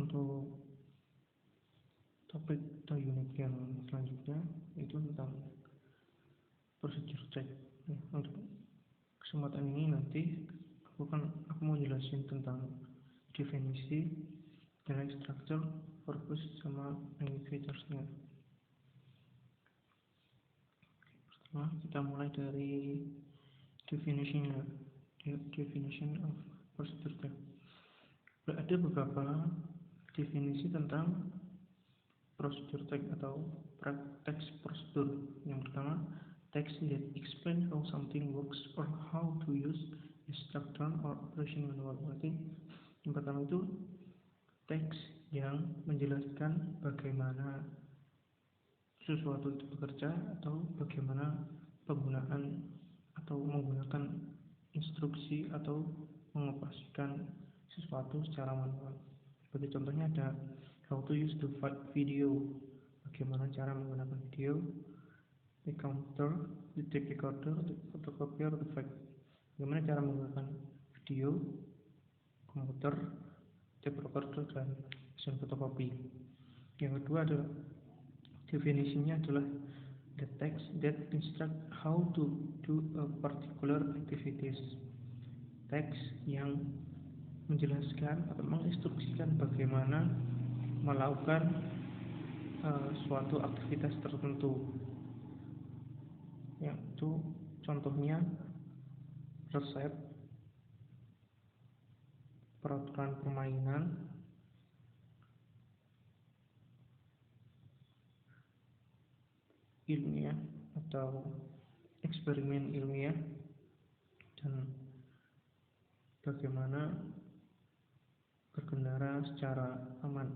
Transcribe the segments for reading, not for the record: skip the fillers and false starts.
Untuk topik atau unit yang selanjutnya itu tentang procedure check. Untuk kesempatan ini nanti aku mau jelasin tentang definisi, generic structure, purpose, sama main features-nya. Pertama kita mulai dari definition of procedure check. Ada beberapa definisi tentang procedure check atau text prosedur. Yang pertama, text that explain how something works or how to use instruction or operation manual. Berarti yang pertama itu teks yang menjelaskan bagaimana sesuatu itu bekerja atau bagaimana penggunaan atau menggunakan instruksi atau mengoperasikan sesuatu secara manual. Sebagai contohnya ada how to use the video, bagaimana cara menggunakan video, the counter, the tape recorder, the photocopier, the fax. Bagaimana cara menggunakan video, komputer, tape recorder, dan mesin fotokopi. Yang kedua adalah definisinya adalah the text that instruct how to do a particular activities. Teks yang menjelaskan atau menginstruksikan bagaimana melakukan suatu aktivitas tertentu. Yaitu contohnya resep, peraturan permainan, ilmiah atau eksperimen ilmiah, dan bagaimana berkendara secara aman.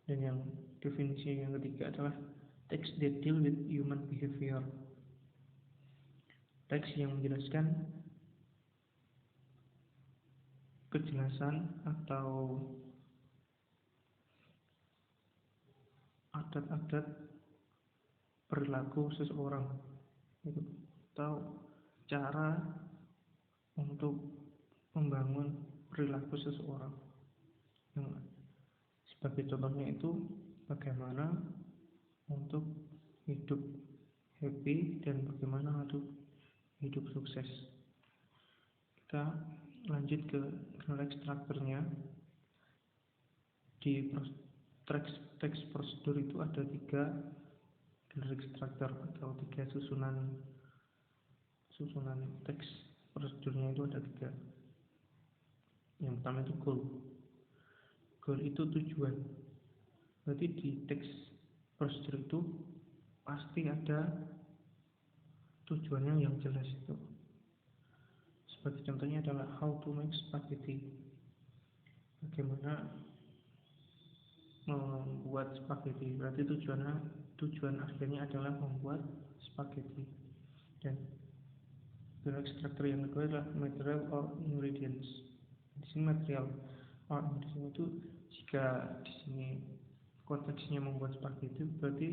Dan yang definisi yang ketiga adalah text that deal with human behavior. Teks yang menjelaskan kejelasan atau adat-adat perilaku seseorang atau cara untuk membangun perilaku seseorang. Sebagai contohnya itu bagaimana untuk hidup happy dan bagaimana untuk hidup sukses. Kita lanjut ke generic structure-nya. Di teks prosedur itu ada 3 generic structure atau 3 susunan teks prosedurnya itu ada 3. Yang pertama itu goal. Goal itu tujuan. Berarti di teks prosedur itu pasti ada tujuannya yang jelas itu. Sebagai contohnya adalah how to make spaghetti. Bagaimana membuat spaghetti. Berarti tujuan akhirnya adalah membuat spaghetti. Dan generic structure yang kedua adalah material or ingredients. Di sini material or ingredients itu jika di sini konteksnya membuat spaghetti, berarti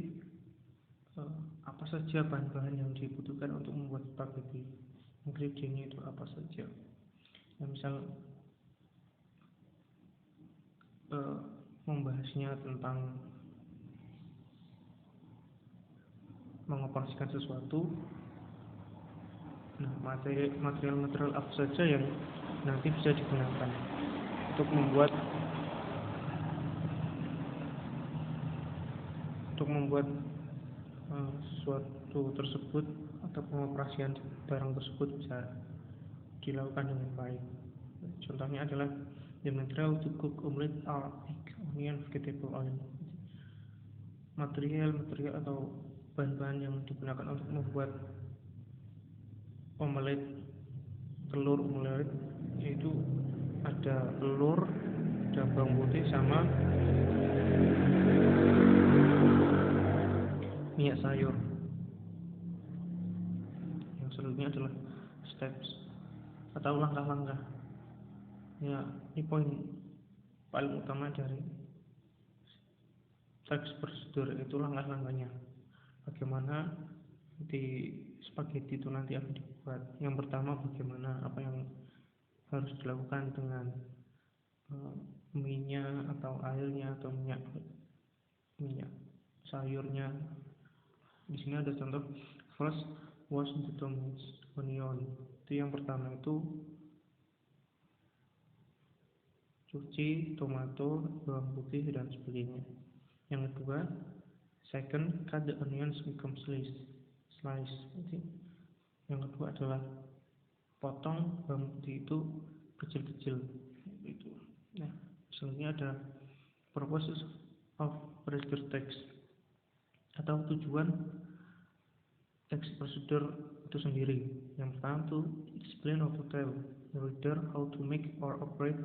apa saja bahan-bahan yang dibutuhkan untuk membuat spaghetti. Ingredientnya itu apa saja. Nah, misal membahasnya tentang mengoperasikan sesuatu. Nah, material apa saja yang nanti bisa digunakan untuk membuat sesuatu tersebut atau pengoperasian barang tersebut bisa dilakukan dengan baik. Contohnya adalah the material to cook omelette are egg, onion, vegetable oil. Material atau bahan-bahan yang digunakan untuk membuat telur omelet yaitu ada telur, ada bawang putih, sama minyak sayur. Yang selanjutnya adalah steps atau langkah-langkah. Ya, ini poin paling utama dari teks prosedur, itu langkah-langkahnya. Bagaimana di spaghetti itu nanti akan dibuat. Yang pertama, bagaimana apa yang harus dilakukan dengan minyak atau airnya atau minyak sayurnya. Di sini ada contoh, first wash the tomatoes, onion. Itu yang pertama itu cuci tomato, bawang putih dan sebagainya. Yang kedua, second, cut the onions become slice. Yang kedua adalah potong bawang putih itu kecil-kecil. Itu. Nah, selanjutnya ada purposes of procedure text atau tujuan teks prosedur itu sendiri. Yang pertama itu explain or to tell the reader how to make or operate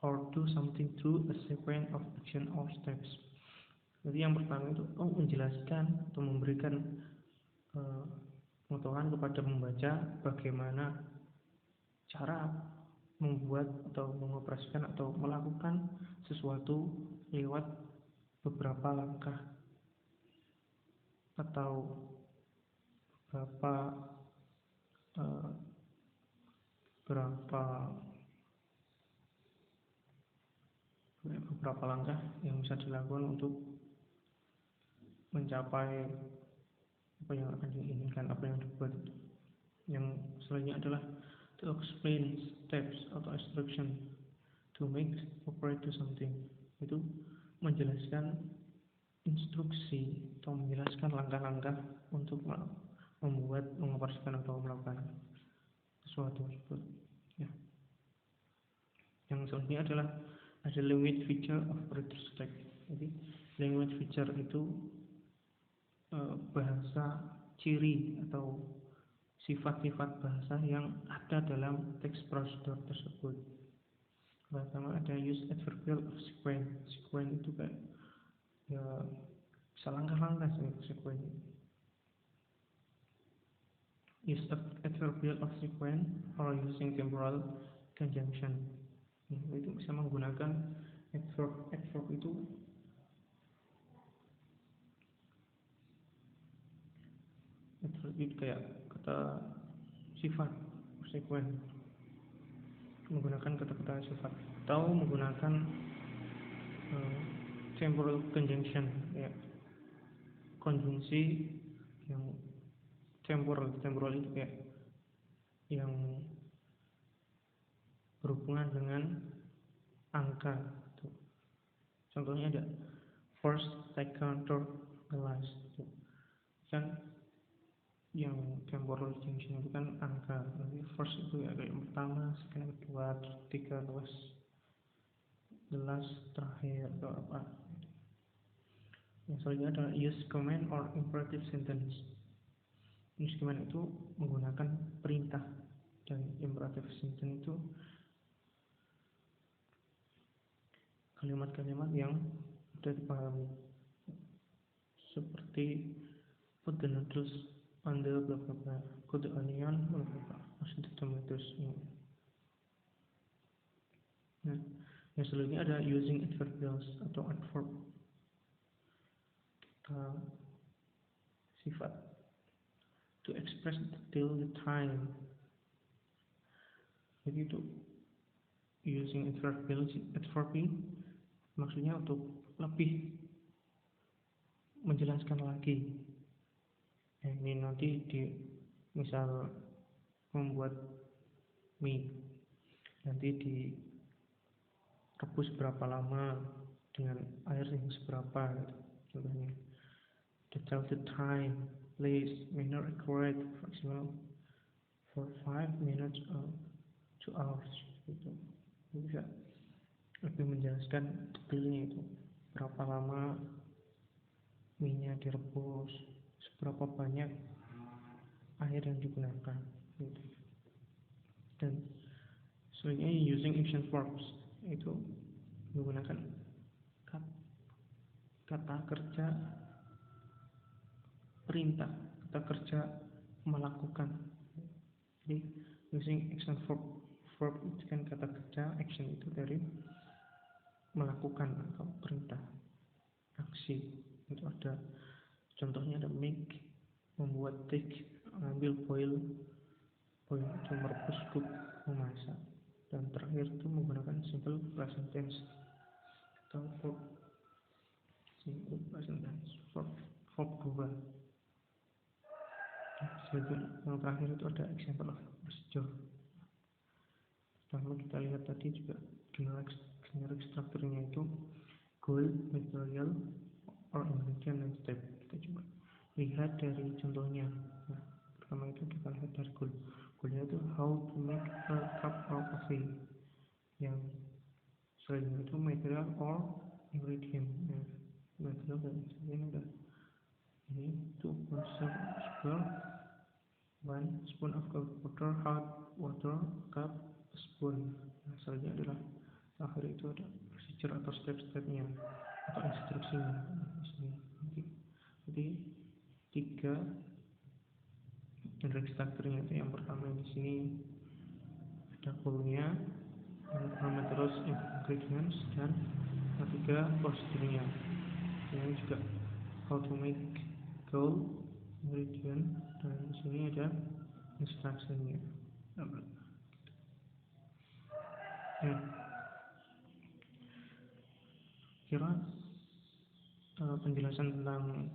or do something through a sequence of action or steps. Jadi yang pertama itu menjelaskan atau memberikan pengetahuan kepada pembaca bagaimana cara membuat atau mengoperasikan atau melakukan sesuatu lewat beberapa langkah atau beberapa langkah yang bisa dilakukan untuk mencapai apa yang akan diinginkan, apa yang dibuat. Yang selanjutnya adalah to explain steps atau instruction to make operate to something. Itu menjelaskan instruksi atau menjelaskan langkah-langkah untuk membuat, mengoperasikan atau melakukan sesuatu tersebut. Ya. Yang selanjutnya adalah ada language feature of writer's text. Jadi language feature itu bahasa ciri atau sifat-sifat bahasa yang ada dalam teks prosedur tersebut. Pertama ada use adverbial of sequence. Sequence itu kayak ya selangkah-langkah sequence. Use adverbial of sequence or using temporal conjunction. Itu bisa menggunakan adverb itu kayak kata sifat sequence, menggunakan kata-kata sifat atau menggunakan temporal conjunction, ya, konjungsi yang temporal itu kayak yang berhubungan dengan angka. Contohnya ada first, second, third, the last. Kan yang temporal junction itu kan angka. Jadi first itu ya kayak pertama, second, kedua, ketiga, the last terakhir atau apa. Yang selanjutnya adalah use command or imperative sentence. Use command itu menggunakan perintah dan imperative sentence itu kalimat-kalimat yang mudah dipahami, seperti put the noodles on the blah blah blah, put the onion blah blah blah, mash the tomatoes. Nah, yang selanjutnya ada using adverbials atau adverb, sifat to express detail the time. Jadi itu using adverbials, maksudnya untuk lebih menjelaskan lagi. Ini nanti misal membuat mie, nanti direbus berapa lama dengan air yang seberapa, gitu. Contohnya detail the time, place, manner required, for example for 5 minutes or 2 hours, gitu. Bisa lebih menjelaskan detailnya itu berapa lama minyak direbus, seberapa banyak air yang digunakan, gitu. Dan selanjutnya using action verbs, itu menggunakan kata kerja perintah, kata kerja melakukan. Jadi using action verb itu kan kata kerja, action itu dari melakukan atau perintah, aksi. Itu ada contohnya, ada make, membuat, take, ambil, boil itu merebus, cook, memasak. Dan terakhir itu menggunakan simple present tense atau verb simple present tense, verb 2. Yang terakhir itu ada example of procedure. Pertama kita lihat tadi juga generic strukturnya itu goal, material, or ingredient, and step. Kita coba lihat dari contohnya. Nah, pertama itu kita lihat dari goal. Goalnya itu how to make a cup of coffee. Yang selanjutnya itu material or ingredient. Nah, material dan ingredient udah. Ini itu konsep 1 spoon of cold water, hot water, cup, spoon. Nah, selanjutnya adalah akhir itu ada procedure atau step-stepnya atau instruksinya. Jadi 3 generic strukturnya itu yang pertama di sini ada goalnya, yang materials, ingredients, dan yang ketiga procedure-nya. Ini juga how to make goal, ingredient, dan di sini ada instruction-nya. Nah, kira penjelasan tentang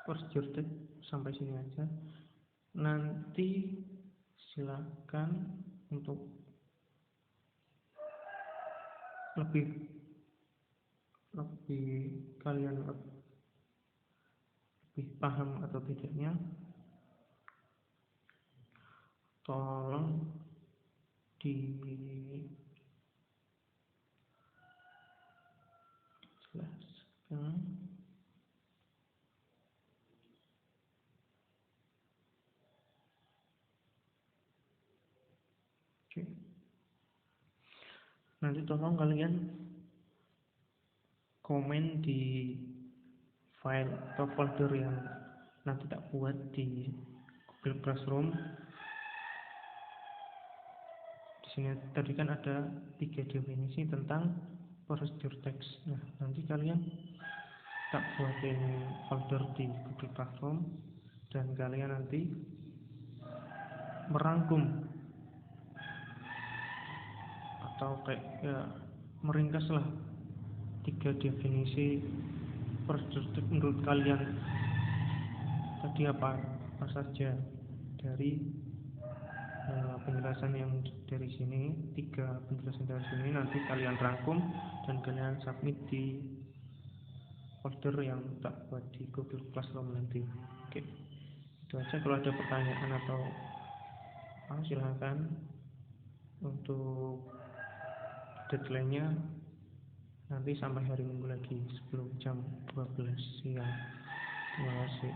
procedure text sampai sini aja. Nanti silakan untuk lebih kalian lebih paham atau tidaknya, tolong dijelaskan. Oke. Nanti tolong kalian komen di file atau folder yang nanti tak buat di Google Classroom. Di sini tadi kan ada 3 definisi tentang procedure text. Nah, nanti kalian tak buatin folder di Google Classroom dan kalian nanti merangkum atau kayak meringkaslah 3 definisi procedure text menurut kalian tadi apa saja dari penjelasan yang dari sini. 3 penjelasan dari sini nanti kalian rangkum dan kalian submit di folder yang tak buat di Google Classroom nanti. Oke, itu aja. Kalau ada pertanyaan atau silahkan. Untuk deadline-nya nanti sampai hari Minggu lagi sebelum jam 12 siang. Terima kasih.